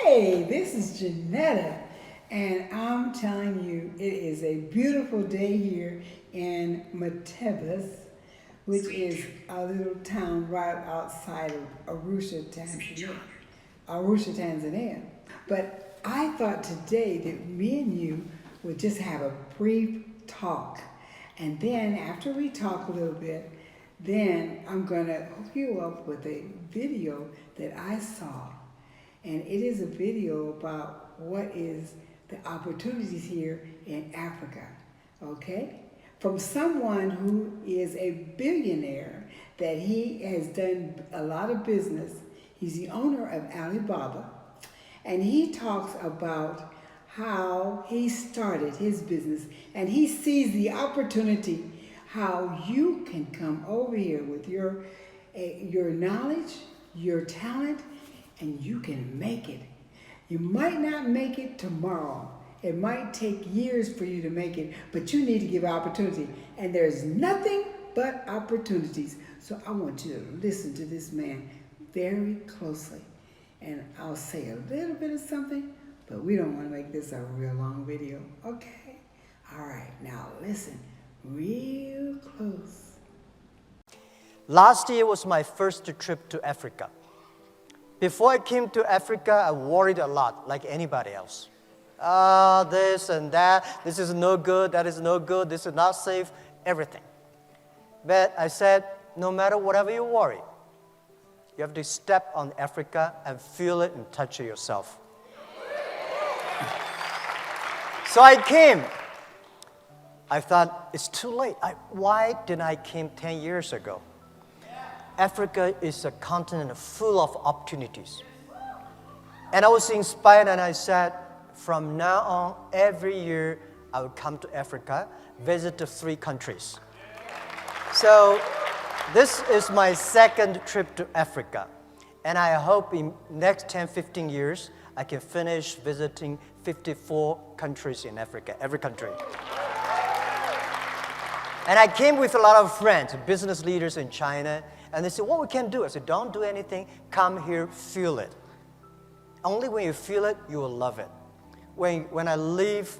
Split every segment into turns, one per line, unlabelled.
Hey, this is Janetta, and I'm telling you, it is a beautiful day here in Matebas, which is a little town right outside of Arusha, Tanzania. But I thought today that me and you would just have a brief talk. And then after we talk a little bit, then I'm going to hook you up with a video that I saw. And it is a video about what is the opportunities here in Africa, okay? From someone who is a billionaire, that he has done a lot of business. He's the owner of Alibaba, and he talks about how he started his business, and he sees the opportunity how you can come over here with your knowledge, your talent, and you can make it. You might not make it tomorrow. It might take years for you to make it, but you need to give opportunity. And there's nothing but opportunities. So I want you to listen to this man very closely. And I'll say a little bit of something, but we don't want to make this a real long video. Okay? All right, now listen real close.
Last year was my first trip to Africa. Before I came to Africa, I worried a lot, like anybody else. This and that, this is no good, that is no good, this is not safe, everything. But I said, no matter whatever you worry, you have to step on Africa and feel it and touch it yourself. So I came. I thought, it's too late. Why didn't I came 10 years ago? Africa is a continent full of opportunities. And I was inspired and I said, from now on, every year I will come to Africa, visit the 3 countries. So this is my second trip to Africa. And I hope in next 10, 15 years, I can finish visiting 54 countries in Africa, every country. And I came with a lot of friends, business leaders in China, and they said, what we can do? I said, don't do anything, come here, feel it. Only when you feel it, you will love it. When I left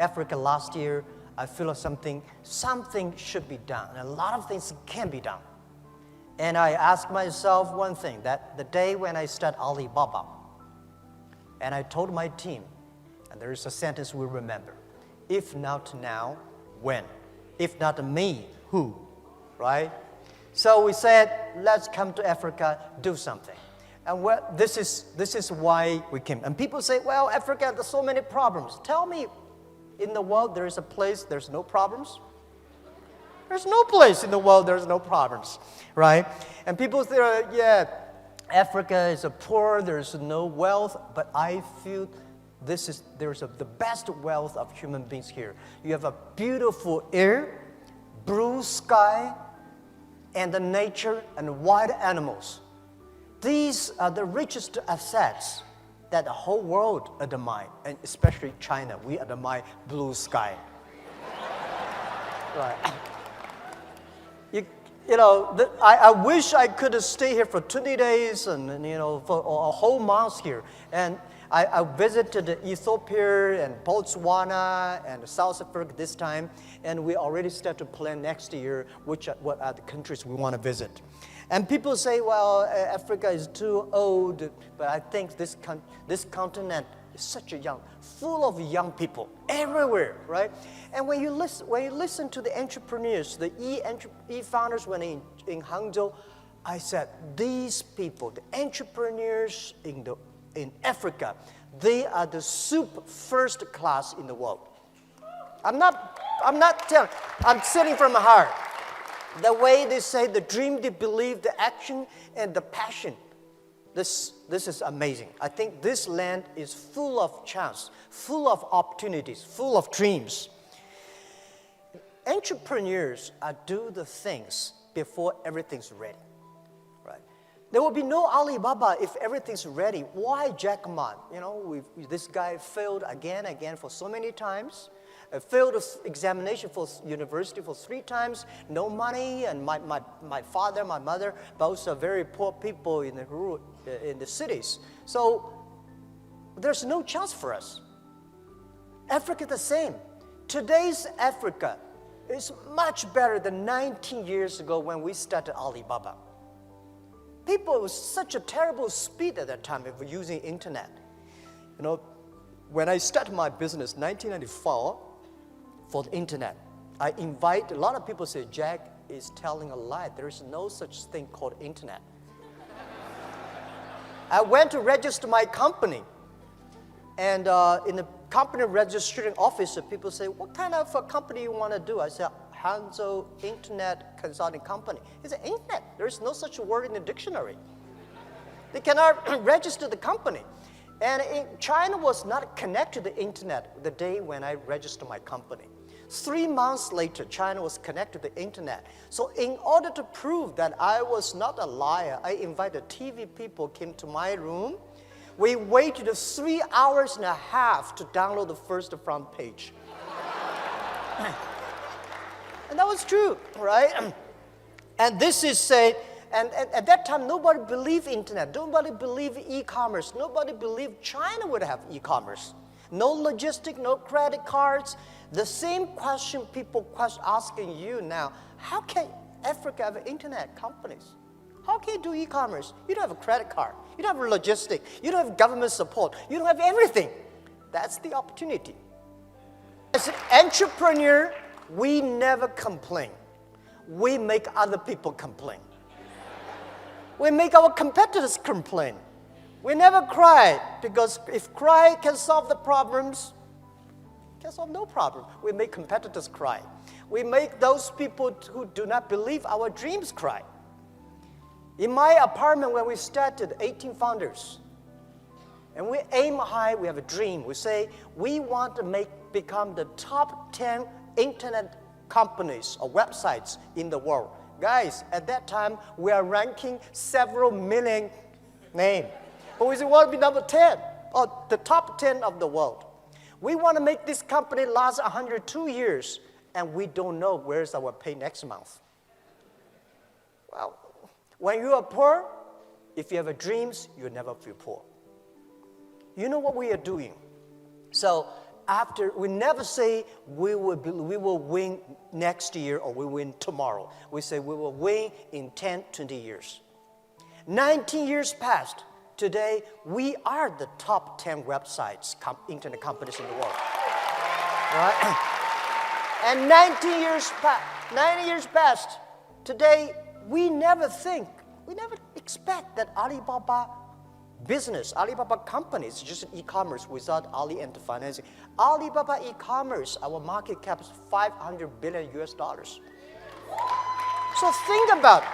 Africa last year, I feel like something should be done. And a lot of things can be done. And I asked myself one thing, that the day when I start Alibaba, and I told my team, and there is a sentence we remember, if not now, when? If not me, who? Right? So we said, let's come to Africa, do something. And this is why we came. And people say, well, Africa, there's so many problems. Tell me, in the world there is a place there's no problems? There's no place in the world there's no problems, right? And people say, yeah, Africa is poor, there's no wealth, but I feel there's the best wealth of human beings here. You have a beautiful air, blue sky, and the nature and wild animals. These are the richest assets that the whole world admire, and especially China. We admire blue sky. Right. I wish I could stay here for 20 days and for a whole month here. And I visited Ethiopia and Botswana and South Africa this time, and we already start to plan next year what are the countries we want to visit. And people say, well, Africa is too old, but I think this continent is such full of young people everywhere, right? And when you listen to the entrepreneurs, the e-founders when in Hangzhou, I said, these people, the entrepreneurs in Africa, they are the first class in the world. I'm not telling, I'm saying from my heart. The way they say, the dream, the belief, the action, and the passion. This is amazing. I think this land is full of chance, full of opportunities, full of dreams. Entrepreneurs do the things before everything's ready. Right? There will be no Alibaba if everything's ready. Why Jack Ma? This guy failed again for so many times. Failed examination for university for 3 times, no money, and my father, my mother, both are very poor people in the cities. So there's no chance for us. Africa the same. Today's Africa is much better than 19 years ago when we started Alibaba. People, it was such a terrible speed at that time of using internet. You know, when I started my business in 1994 for the internet, I invite, a lot of people say, Jack is telling a lie. There is no such thing called internet. I went to register my company, and in the company registering office, people say, what kind of a company you want to do? I said, Hangzhou Internet Consulting Company. He said, internet, there is no such word in the dictionary. They cannot register the company. And China was not connected to the internet the day when I registered my company. 3 months later, China was connected to the internet. So in order to prove that I was not a liar, I invited TV people came to my room. We waited 3 hours and a half to download the first front page. And that was true, right? And this is said, and at that time, nobody believed internet. Nobody believed e-commerce. Nobody believed China would have e-commerce. No logistic, no credit cards. The same question people asking you now, how can Africa have internet companies? How can you do e-commerce? You don't have a credit card. You don't have logistic. You don't have government support. You don't have everything. That's the opportunity. As an entrepreneur, we never complain. We make other people complain. We make our competitors complain. We never cry, because if cry can solve the problems, can solve no problem. We make competitors cry. We make those people who do not believe our dreams cry. In my apartment, when we started, 18 founders, and we aim high, we have a dream. We say, we want to become the top 10 internet companies or websites in the world. Guys, at that time, we are ranking several million names. But we say, we want to be number 10, or the top 10 of the world. We want to make this company last 102 years, and we don't know where's our pay next month. Well, when you are poor, if you have dreams, you never feel poor. You know what we are doing. So we never say we will win next year or we win tomorrow. We say we will win in 10, 20 years. 19 years passed. Today, we are the top 10 websites, internet companies in the world. Right? And 19 years passed. Today, we never expect that Alibaba business, Alibaba company is just e-commerce without Ali and financing. Alibaba e-commerce, our market cap is $500 billion US. So think about it.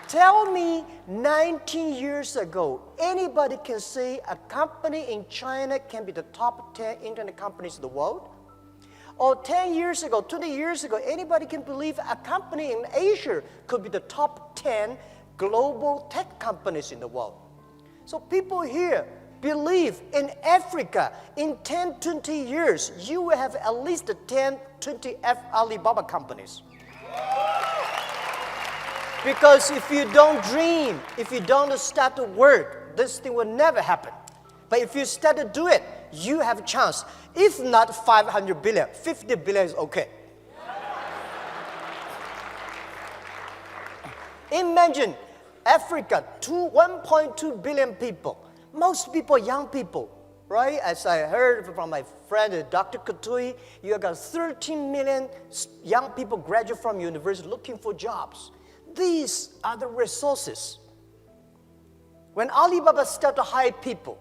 Tell me 19 years ago, anybody can say a company in China can be the top 10 internet companies in the world? Or 10 years ago, 20 years ago, anybody can believe a company in Asia could be the top 10 global tech companies in the world? So people here believe in Africa, in 10, 20 years, you will have at least 10, 20 Alibaba companies. Because if you don't dream, if you don't start to work, this thing will never happen. But if you start to do it, you have a chance. If not 500 billion, 50 billion is okay. Imagine Africa, 1.2 billion people. Most people, young people, right? As I heard from my friend, Dr. Katui, you got 13 million young people graduate from university looking for jobs. These are the resources. When Alibaba started to hire people,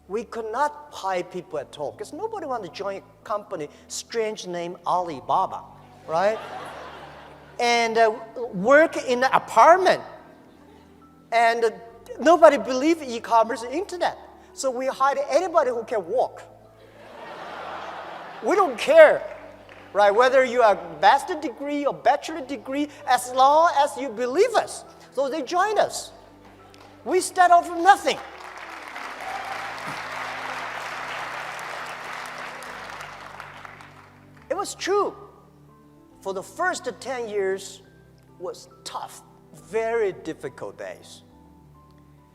we could not hire people at all because nobody wanted to join a company, strange name Alibaba, right? And work in an apartment. And nobody believed e-commerce and internet. So we hired anybody who can walk. We don't care, right? Whether you are a master's degree or bachelor degree, as long as you believe us. So they joined us. We start off from nothing. It was true. For the first 10 years was tough, very difficult days.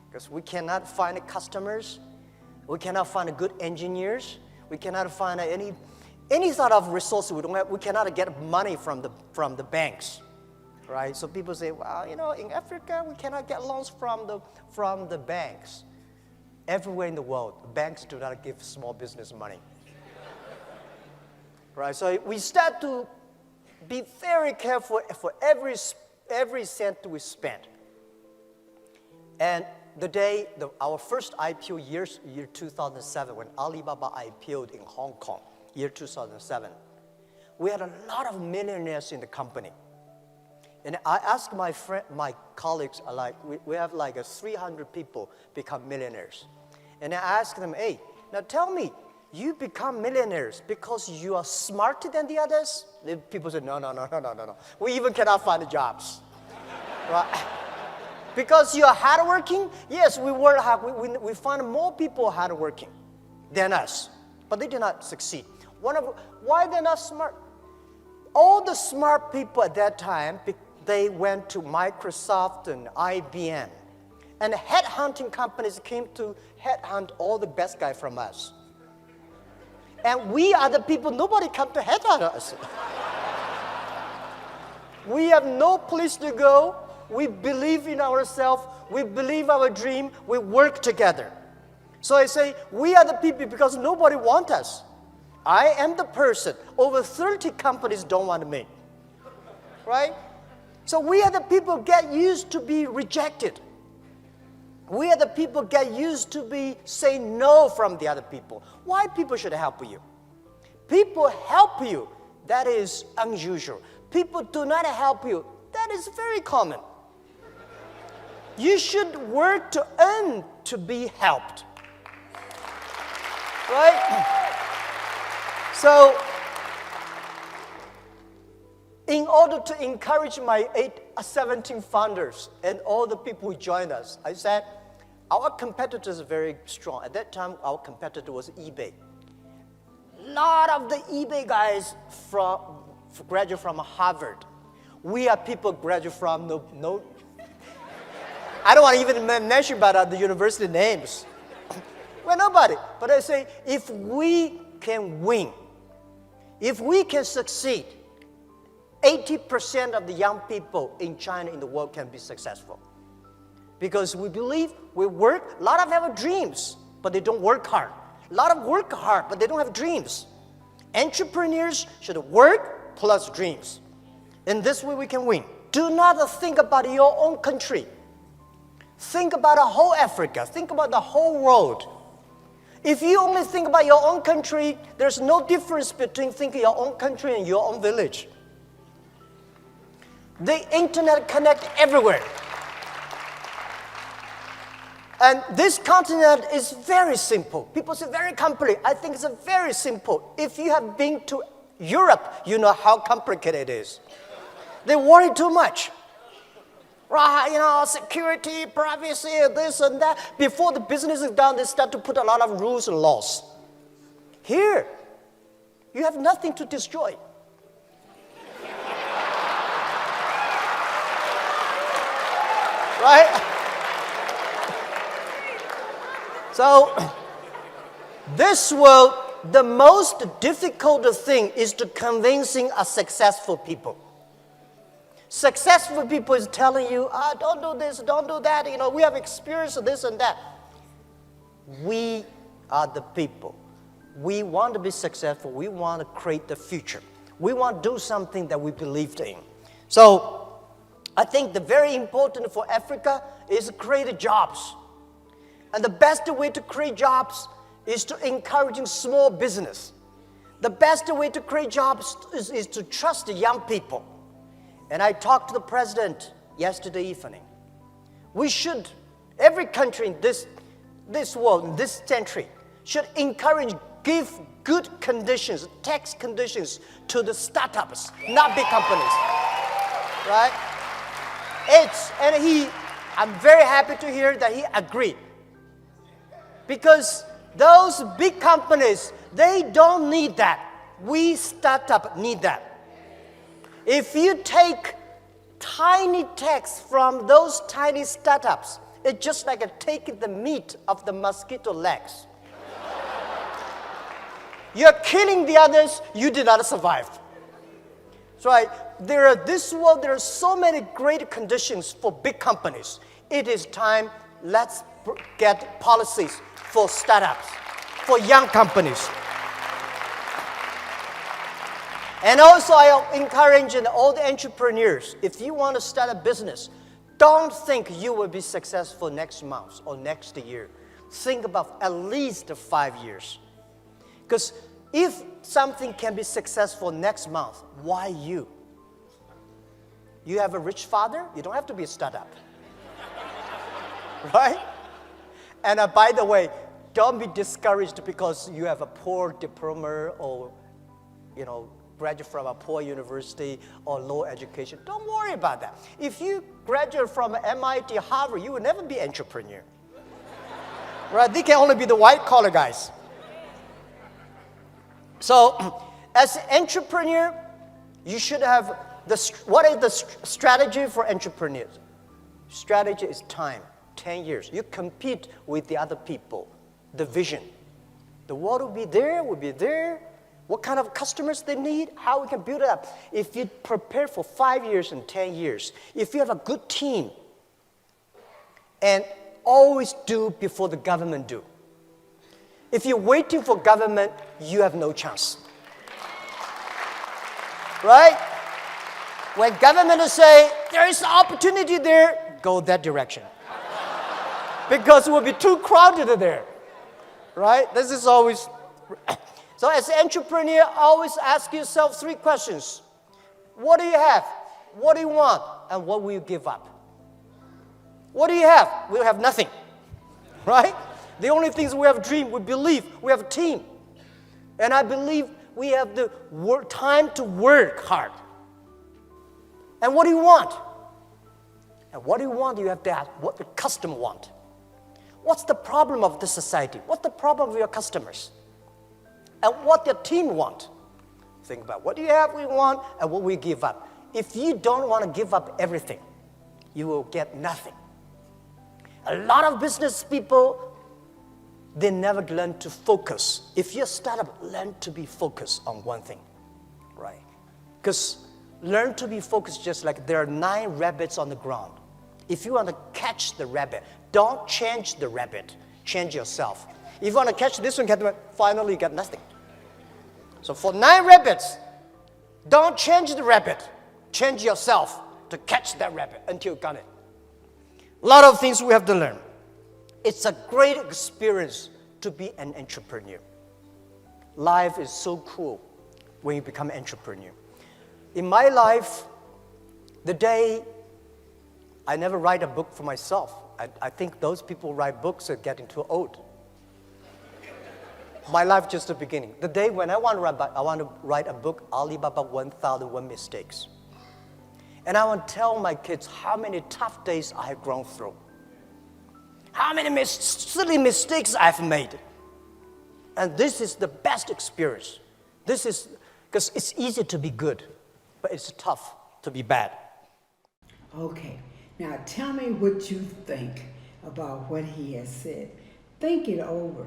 Because we cannot find customers. We cannot find good engineers. We cannot find any sort of resources. We cannot get money from the banks, right? So people say, well, in Africa we cannot get loans from the banks. Everywhere in the world, banks do not give small business money, right? So we start to be very careful for every cent we spend. And the day our first IPO year 2007, when Alibaba IPO'd in Hong Kong, year 2007, we had a lot of millionaires in the company. And I asked my colleagues, we have 300 people become millionaires. And I asked them, hey, now tell me, you become millionaires because you are smarter than the others? The people said, no. We even cannot find jobs, right? Because you are hardworking? Yes, we work hard. We find more people hardworking than us, but they did not succeed. Why they're not smart? All the smart people at that time, they went to Microsoft and IBM. And headhunting companies came to headhunt all the best guys from us. And we are the people, nobody come to headhunt us. We have no place to go. We believe in ourselves. We believe our dream. We work together. So I say, we are the people because nobody wants us. I am the person. Over 30 companies don't want me. Right? So we are the people get used to be rejected. We are the people get used to be say no from the other people. Why people should help you? People help you. That is unusual. People do not help you. That is very common. You should work to earn to be helped. Right? So, in order to encourage my 17 founders and all the people who joined us, I said, our competitors are very strong. At that time, our competitor was eBay. A lot of the eBay guys graduate from Harvard. We are people graduate from no I don't want to even mention about the university names. Well, nobody. But I say, if we can win, if we can succeed, 80% of the young people in China, in the world, can be successful. Because we believe, we work, a lot of them have dreams, but they don't work hard. A lot of work hard, but they don't have dreams. Entrepreneurs should work plus dreams. In this way, we can win. Do not think about your own country. Think about the whole Africa. Think about the whole world. If you only think about your own country, there's no difference between thinking your own country and your own village. The internet connects everywhere. And this continent is very simple. People say very complicated. I think it's very simple. If you have been to Europe, you know how complicated it is. They worry too much. Right, security, privacy, this and that. Before the business is done, they start to put a lot of rules and laws. Here, you have nothing to destroy. Right? So, this world, the most difficult thing is to convincing a successful people. Successful people is telling you, don't do this, don't do that. We have experienced this and that. We are the people. We want to be successful. We want to create the future. We want to do something that we believed in. So, I think the very important for Africa is to create jobs. And the best way to create jobs is to encourage small business. The best way to create jobs is to trust the young people. And I talked to the president yesterday evening. We should, every country in this world, in this century, should encourage, give good conditions, tax conditions to the startups, not big companies. Right? I'm very happy to hear that he agreed. Because those big companies, they don't need that. We startups need that. If you take tiny tax from those tiny startups, it's just like taking the meat of the mosquito legs. You're killing the others, you did not survive. That's right. This world, there are so many great conditions for big companies. It is time, let's get policies for startups, for young companies. And also, I encourage all the entrepreneurs, if you want to start a business, don't think you will be successful next month or next year. Think about at least 5 years. Because if something can be successful next month, why you? You have a rich father, you don't have to be a startup. Right? And by the way, don't be discouraged because you have a poor diploma or, graduate from a poor university or low education. Don't worry about that. If you graduate from MIT, Harvard, you will never be an entrepreneur. Right? They can only be the white-collar guys. So, as an entrepreneur, you should have what is the strategy for entrepreneurs? Strategy is time, 10 years. You compete with the other people, the vision. The world will be there. What kind of customers they need, how we can build it up. If you prepare for 5 years and 10 years, if you have a good team, and always do before the government do. If you're waiting for government, you have no chance. Right? When government say, there is an opportunity there, go that direction. Because it will be too crowded there. Right? This is always... So as an entrepreneur, always ask yourself 3 questions. What do you have? What do you want? And what will you give up? What do you have? We have nothing. Right? The only things we have dream, we believe, we have a team. And I believe we have the time to work hard. And what do you want? And what do you want? You have to ask what the customer want. What's the problem of the society? What's the problem of your customers? And what your team want. Think about what do you have, we want, and what we give up. If you don't want to give up everything, you will get nothing. A lot of business people, they never learn to focus. If you're a startup, learn to be focused on one thing, right? Because learn to be focused just like there are 9 rabbits on the ground. If you want to catch the rabbit, don't change the rabbit, change yourself. If you want to catch this one, finally you get nothing. So for 9 rabbits, don't change the rabbit. Change yourself to catch that rabbit until you got it. A lot of things we have to learn. It's a great experience to be an entrepreneur. Life is so cool when you become an entrepreneur. In my life, the day I never write a book for myself. I think those people who write books are getting too old. My life just the beginning. The day when I want to write a book, Alibaba 1001 Mistakes. And I want to tell my kids how many tough days I have gone through. How many silly mistakes I've made. And this is the best experience. This is, because it's easy to be good, but it's tough to be bad.
Okay, now tell me what you think about what he has said. Think it over.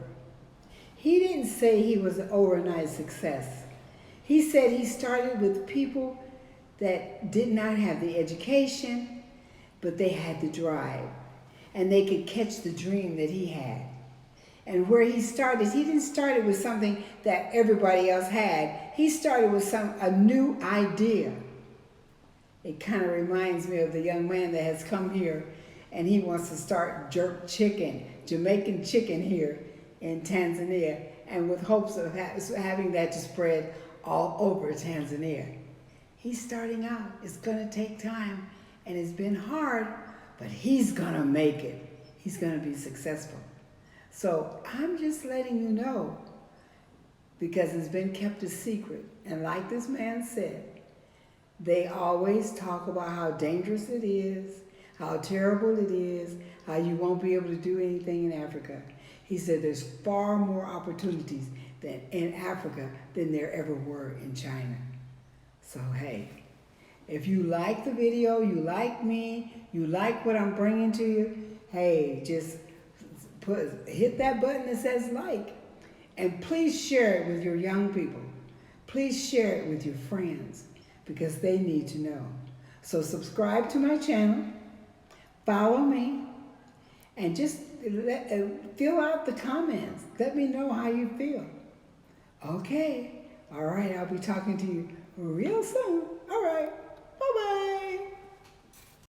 He didn't say he was an overnight success. He said he started with people that did not have the education, but they had the drive. And they could catch the dream that he had. And where he started, he didn't start with something that everybody else had. He started with a new idea. It kind of reminds me of the young man that has come here and he wants to start jerk chicken, Jamaican chicken here in Tanzania, and with hopes of having that to spread all over Tanzania. He's starting out. It's going to take time, and it's been hard, but he's going to make it. He's going to be successful. So I'm just letting you know, because it's been kept a secret. And like this man said, they always talk about how dangerous it is, how terrible it is, how you won't be able to do anything in Africa. He said there's far more opportunities in Africa than there ever were in China. So hey, if you like the video, you like me, you like what I'm bringing to you, hey, just hit that button that says like. And please share it with your young people. Please share it with your friends because they need to know. So subscribe to my channel, follow me, and just fill out the comments. Let me know how you feel. Okay. All right. I'll be talking to you real soon. All right. Bye-bye.